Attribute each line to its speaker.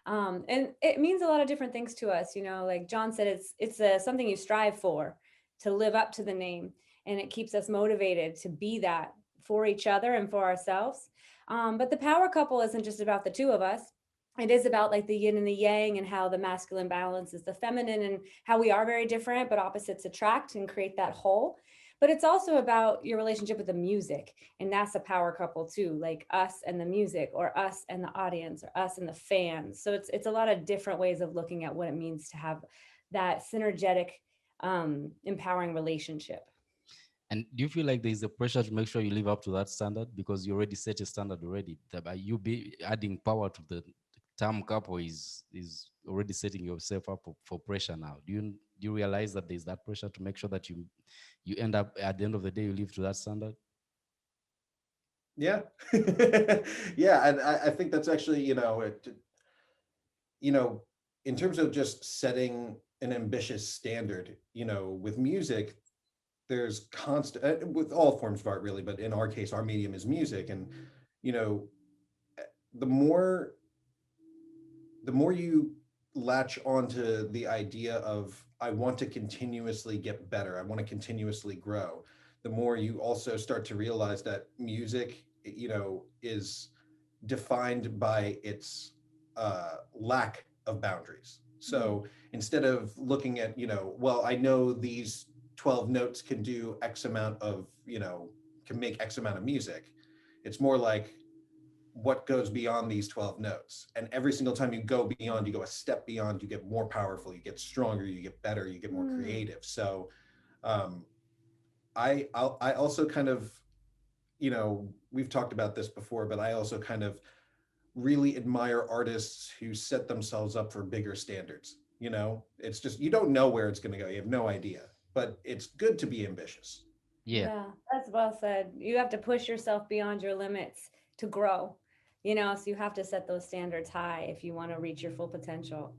Speaker 1: And it means a lot of different things to us. Like John said, it's something you strive for, to live up to the name, and it keeps us motivated to be that for each other and for ourselves. But the power couple isn't just about the two of us. It is about like the yin and the yang, and how the masculine balances the feminine, and how we are very different, but opposites attract and create that whole. But it's also about your relationship with the music, and that's a power couple too, like us and the music, or us and the audience, or us and the fans. So it's a lot of different ways of looking at what it means to have that synergetic, empowering relationship.
Speaker 2: And do you feel like there is a pressure to make sure you live up to that standard because you already set a standard already? That by you be adding power to the term couple is already setting yourself up for pressure now. Do you realize that there's that pressure to make sure that you end up at the end of the day you live to that standard?
Speaker 3: Yeah. Yeah, and I think that's actually, you know, in terms of just setting an ambitious standard, with music, there's constant, with all forms of art really, but in our case, our medium is music. And, you know, the more the more you latch onto the idea of, I want to continuously get better, I want to continuously grow, the more you also start to realize that music, is defined by its lack of boundaries.
Speaker 1: Mm.
Speaker 3: So instead of looking at, well, I know these 12 notes can do X amount of, can make X amount of music, it's more like, what goes beyond these 12 notes? And every single time you go beyond, you go a step beyond, you get more powerful, you get stronger, you get better, you get more
Speaker 1: Mm.
Speaker 3: creative. So um, I also kind of, we've talked about this before, but I also kind of really admire artists who set themselves up for bigger standards. It's just, you don't know where it's going to go. You have no idea, but it's good to be ambitious.
Speaker 2: Yeah.
Speaker 1: Yeah, that's well said. You have to push yourself beyond your limits to grow, so you have to set those standards high if you want to reach your full potential.